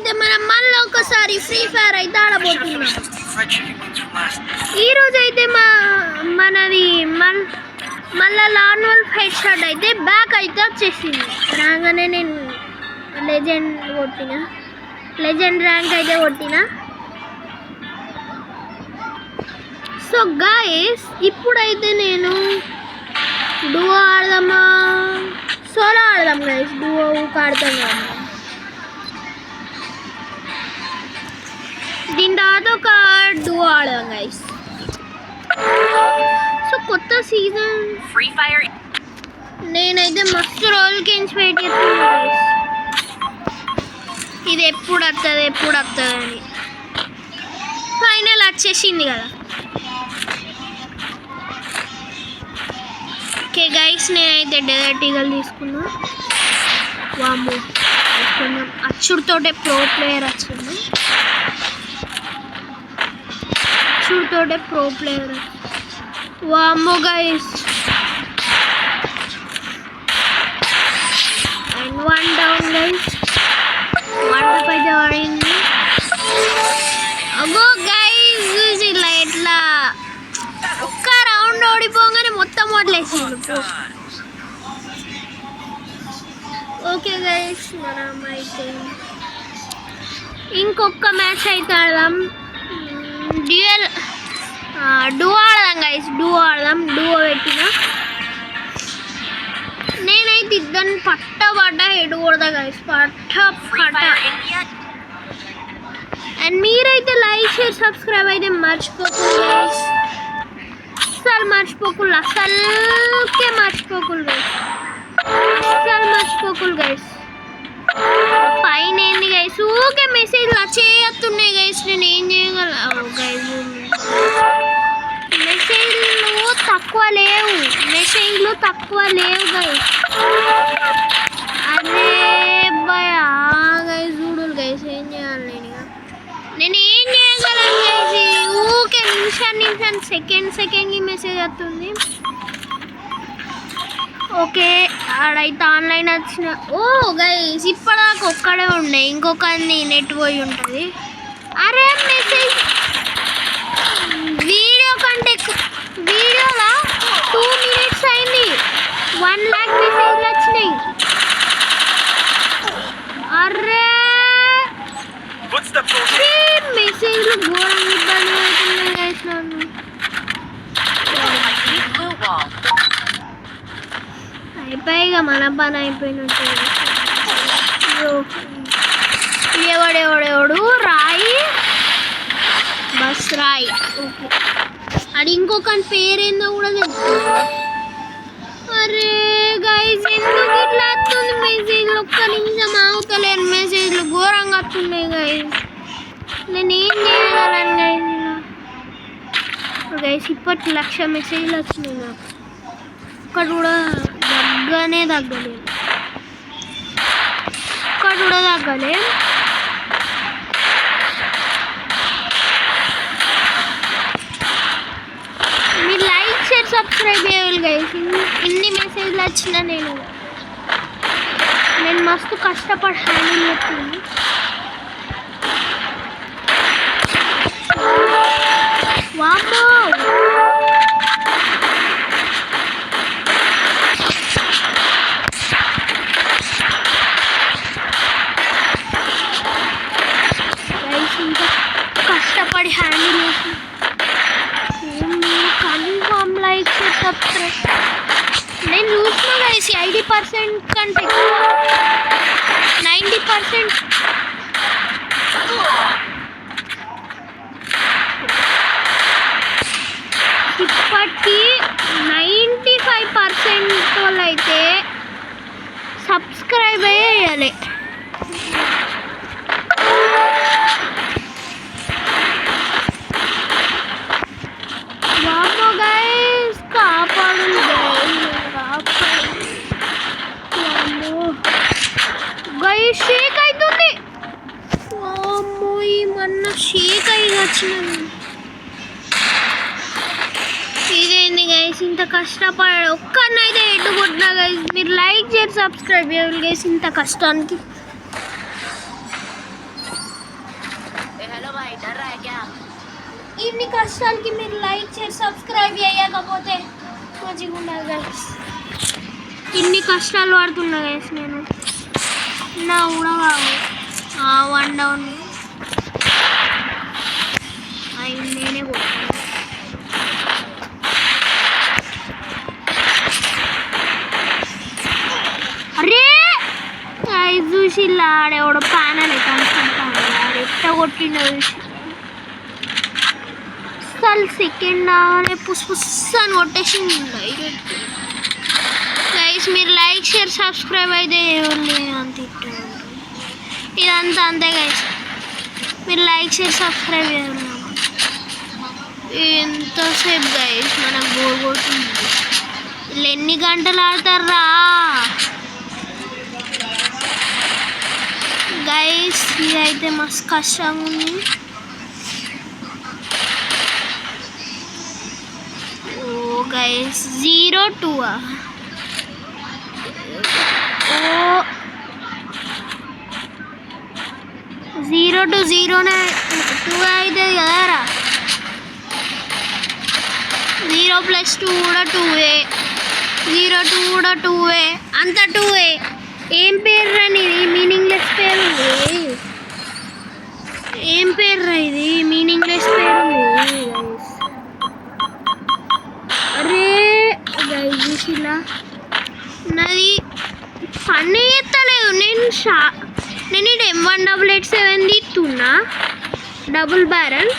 అయితే మనం మళ్ళీ ఒకసారి ఫ్రీ ఫైర్ అయితే ఆడబోతున్నాం. ఈరోజు అయితే మనది మళ్ళీ లాన్ వల్ఫ్ హెడ్ షాట్ అయితే బ్యాక్ అయితే వచ్చేసింది. రాగానే నేను లెజెండ్ ర్యాంక్ అయితే కొట్టిన. సో గైస్ ఇప్పుడైతే నేను డూవో ఆడదామా సోలో ఆడదాం గైస్. డూవో ఆడతాం కదా, దీని తర్వాత ఒక డూవో ఆడదాం గైస్. సో కొత్త సీజన్ ఫ్రీ ఫైర్ నేనైతే మస్తు రోజులకి వెయిట్ చేస్తున్నాను గైస్, ఇది ఎప్పుడు వస్తుంది అని. ఫైనల్ వచ్చేసింది కదా. ఓకే గైస్ నేనైతే డెజర్ట్ ఈగల్ తీసుకున్నా. వామ్మో కొంచెం అచ్చుడితోటే ప్రో ప్లేయర్ వచ్చింది. వామ్మో గైస్ అండ్ 1 డౌన్ గైస్. 1 అయితే పడింది. అగో గైస్ ఇలా ఎట్లా ఒక్క రౌండ్ ఓడిపోగానే మొత్తం వదిలేసిండు. ఓకే గైస్ మనం అయితే ఇంకొక మ్యాచ్ అయితే ఆడదాం. డూవో ఆడదాం గైస్. డూవో పెట్టిన నేనైతే ఇద్దరిని పట్ట హెడ్ కొడదా గైస్, పట్ట. అండ్ మీరైతే లైక్ షేర్ సబ్స్క్రైబ్ అయితే మర్చిపోకుండా గైస్, అస్సలు మర్చిపోకులు గైస్. పైన ఏంది గైస్ ఊకే మెసేజ్లు వచ్చేస్తున్నాయి గైస్, నేను ఏం చేయగల గైస్. మెసేజ్లు తక్కువ లేవు గైస్. అరే భయా గైస్ చూడు గైస్, ఏం చేయాలి నేను ఏం చేయగలను గైస్. ఊకే నిమిషం సెకండ్కి మెసేజ్ వస్తుంది. ఓకే ఆడైతే ఆన్లైన్ వచ్చిన. ఓ గైస్ ఇప్పటిదాకా ఒక్కడే ఉండే, ఇంకొక నెట్ పోయి ఉంటుంది. అరే మెసేజ్ వీడియోలో 2 minutes అయింది, 1 lakh మెసేజ్లు వచ్చినాయి. అరే మెసేజ్లు ఘోరంగా ఇబ్బంది అవుతున్నాయి గైస్. నన్ను అయిపోయిగా మన పని అయిపోయినట్టు. ఎవడెవడు రాయి బస్ రాయి. ఓకే అది ఇంకొక పేరేందో కూడా తెలుస్తుంది. అరే గైస్ ఎందుకు ఇట్లా వస్తుంది మెసేజ్లు, ఒక్క నిమిషం ఆగుతలేను, మెసేజ్లు ఘోరంగా వస్తున్నాయి గైస్. నేను ఏం చేయగలను గైస్. ఇప్పటి 1,00,000 మెసేజ్లు వచ్చినాయి నాకు, ఒక్కటి కూడా తగ్గలేదు. మీరు లైక్ షేర్ సబ్స్క్రైబ్ చేయాలి గైస్. ఇన్ని మెసేజ్లు వచ్చినా నేను మస్తు కష్టపడి హ్యాండిల్ చేస్తుంది. వామ్మో కష్టపడి హ్యాండిల్ చేసి కన్ఫర్మ్ లైక్ షేర్ సబ్స్క్రైబ్. నేను చూసిన గైస్ 80% కంటే 90%. ఇప్పటికీ 95% వాళ్ళు అయితే సబ్స్క్రైబ్ చేయాలి. వామ్మో గైస్ కాపాడు గైస్. షేక్ అవుతుంది. వామ్మో ఈ మొన్న షేక్ అయ్యి వచ్చింది. ఇదేంది గైస్ ఇంత కష్టపడ ఒక్కనైతే హెడ్ కొట్టినా గైస్. మీరు లైక్ చేసి సబ్స్క్రైబ్ చేయాలి గైస్ ఇంత కష్టానికి. ఇన్ని కష్టాలకి మీరు లైక్ చేసి సబ్స్క్రైబ్ చేయకపోతే మంచిగా ఉండదు గైస్. ఇన్ని కష్టాలు పడుతున్నా గైస్ నేను. నా కూడా కావు 1 డౌన్ అవి నేనే కొట్టాను. అరే గైస్ చూసి ఆడేవాడు ప్యానల్ కనుక్కుంటాను ఎట్ట కొట్టిండో చూసి అసలు సెకండ్ అనే పుస్ అని కొట్టేసింది డైరెక్ట్. గైస్ మీరు లైక్ షేర్ సబ్స్క్రైబ్ అయితే అంత ఇదంతా అంతే గైస్. మీరు లైక్ షేర్ సబ్స్క్రైబ్ చేయాలి. ఎంతసేపు గైస్ మనకు బోర్ కొడుతుంది. వీళ్ళు ఎన్ని గంటలు ఆడతారా గైస్. ఇదైతే మస్తు కష్టంగా ఉంది. ఓ గైస్ 0-2 0-0 2 అయితే కదరా. 0+2 కూడా 2 0-2 కూడా 2 అంత 2 ఏం పేరు రా ఇది? మీనింగ్లెస్ పేరు ఉంది. ఏం పేరు రా ఇది? మీనింగ్లెస్ పేరు ఉంది. అరే గైస్ ఇలా నాది పని ఎత్తలేదు. నేను ఇది M188-7 తీస్తున్నా డబుల్ బ్యారల్.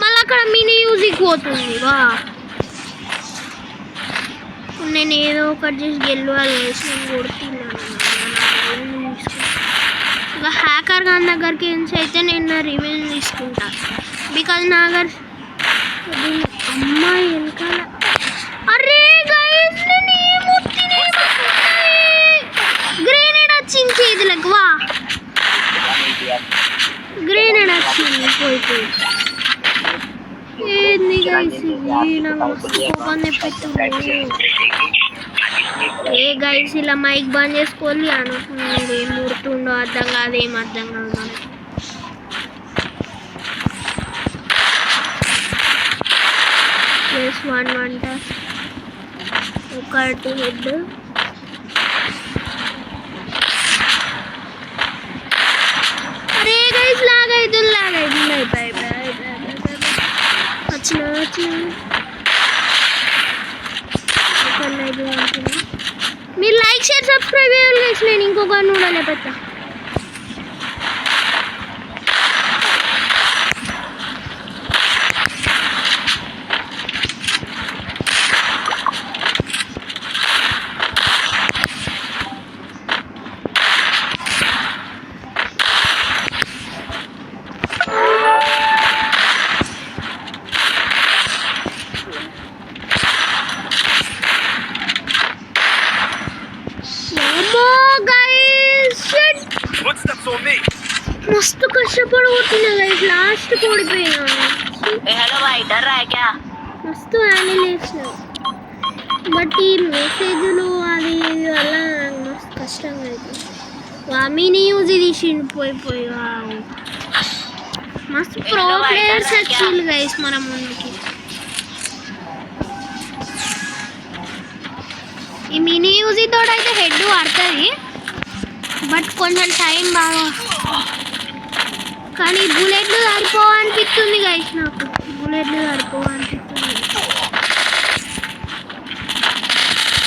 మళ్ళీ అక్కడ మినీ యూజిక్ పోతుంది. వా నేను ఏదో ఒకటి చేసి గెలవాలి. నేను కొడుతున్నాను. ఒక హ్యాకర్ గారి దగ్గరికి అయితే నేను నా రివెంజ్ తీసుకుంటా. బికాజ్ నా దగ్గర అమ్మాయి వెనకాల. అరే గైస్ నేను గ్రేనేడ్ వచ్చింది చేతులకు. వా గ్రేనేడ్ వచ్చింది పోయిపోయి. ఏంది గైస్ నాకు కోపం తెప్పిస్తుంది. ఏ గైస్ ఇలా మైక్ బంద్ చేసుకోవాలి అనుకున్నాను. ఏం ముడుతుండో అర్థం కాదు, ఏం అర్థం కాదు. ప్లస్ 1 ఒకటి హెడ్. అరే గైస్ లాగైతుంది వచ్చిన మీరు లైక్ షేర్ సబ్స్క్రైబ్ చేయాలి గైస్. నేను ఇంకొక నూడలే పెద్ద मस्त कष्टपड़ होती ना गाइस लास्ट कोड पे हेलो भाई डर रहा है क्या मस्त एनिमेशन बट ఈ మెసేజ్లు అది అలా మస్తు కష్టంగా అయితే వామిని యూజ్ చేసిండు పోయి మస్తు ప్రో ప్లేయర్స్ వచ్చిండు గైస్ మన ముందుకి ఈ మినీ యూజ్ తోడైతే హెడ్ పడుతుంది బట్ కొంచెం టైం బాగా కానీ బుల్లెట్లు సరిపోవనిపిస్తుంది గైస్ నాకు బుల్లెట్లు సరిపోవనిపిస్తుంది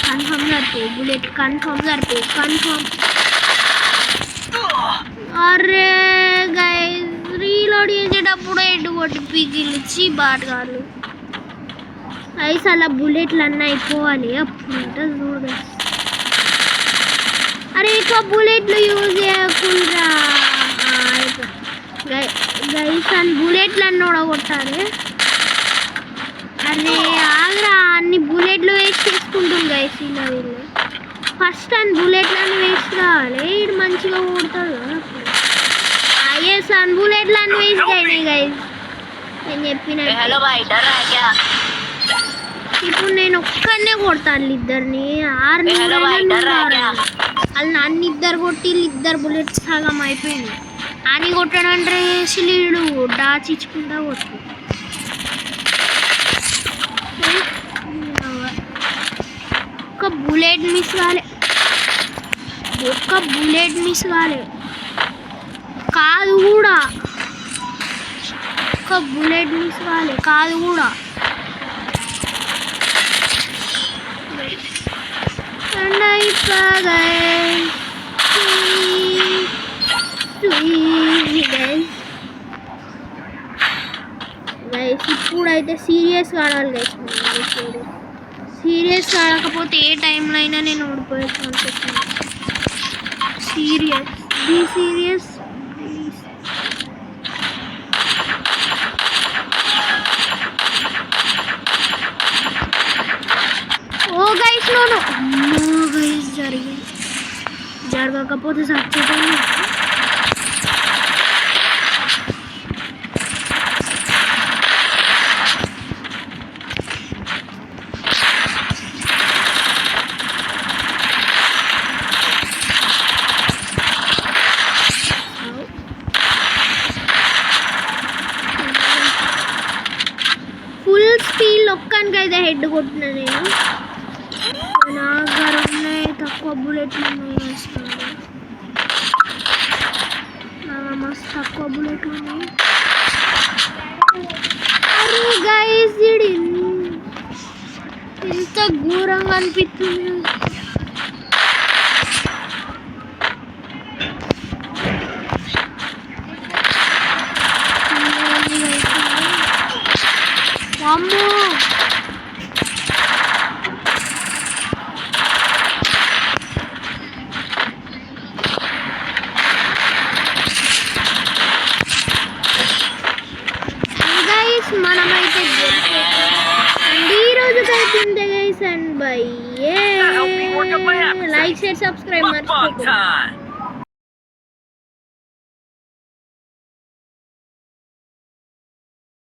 కన్ఫర్మ్ సరిపో బుల్లెట్ కన్ఫర్మ్ సరిపో కన్ఫర్మ్ అరే గైస్ రీలోడ్ చేసేటప్పుడు హెడ్ కొట్టి పీకిలిచ్చి బాటగాళ్ళు ఐస్ అలా బుల్లెట్లు అన్నీ అయిపోవాలి అప్పుడు ఉంటుంది చూడు అరే ఎక్కువ బుల్లెట్లు యూజ్ చేయకుండా గైస్ అని బుల్లెట్లు అన్నీ కొట్టాలి అరే ఆగ్రా అన్ని బుల్లెట్లు వేస్ట్ చేసుకుంటాం గైస్ ఇలా వీళ్ళు ఫస్ట్ అని బుల్లెట్లను వేస్ట్ కావాలి ఇటు మంచిగా కొడతాడు ఎస్ అని బుల్లెట్లను వేస్ట్ అయినాయి గైస్ నేను చెప్పిన ఇప్పుడు నేను ఒక్కనే కొడతాను ఇద్దరిని 6 వాళ్ళు నన్ను ఇద్దరు కొట్టి ఇద్దరు బుల్లెట్స్ సగం అయిపోయింది అని కొట్టడం అంటే లీడు డాచిచ్చుకుంటా కొట్టు ఒక్క బుల్లెట్ మిస్ కాలే, ఒక్క బుల్లెట్ మిస్ కాలే, కాదు కూడా ఒక్క బుల్లెట్ మిస్ కాలే, కాదు కూడా. And I forgot గైస్ ఇప్పుడైతే సీరియస్గా ఆడాలి గైస్. సీరియస్గా ఆడకపోతే ఏ టైంలో అయినా నేను ఓడిపోయాను అనుకుంటున్నాను. Serious, be serious please. Oh guys నోను, నో గైస్ జరిగింది, జరగకపోతే చచ్చిపోయింది. ఫుల్ స్పీడ్ ఒక్కనికైతే హెడ్ కొట్టిన నేను. నా దగ్గర ఉన్నాయి తక్కువ బుల్లెట్లు ఉన్నాయి వేస్తాను, మస్తు తక్కువ బుల్లెట్లు ఉన్నాయి. అరే గైస్ ఇది ఎంత ఘోరంగా అనిపిస్తుంది. అమ్మో గైస్ మనమైతే అండ్ ఈ రోజుకైతే ఇంతే guys. And by, like share subscribe మర్చిపోకండి.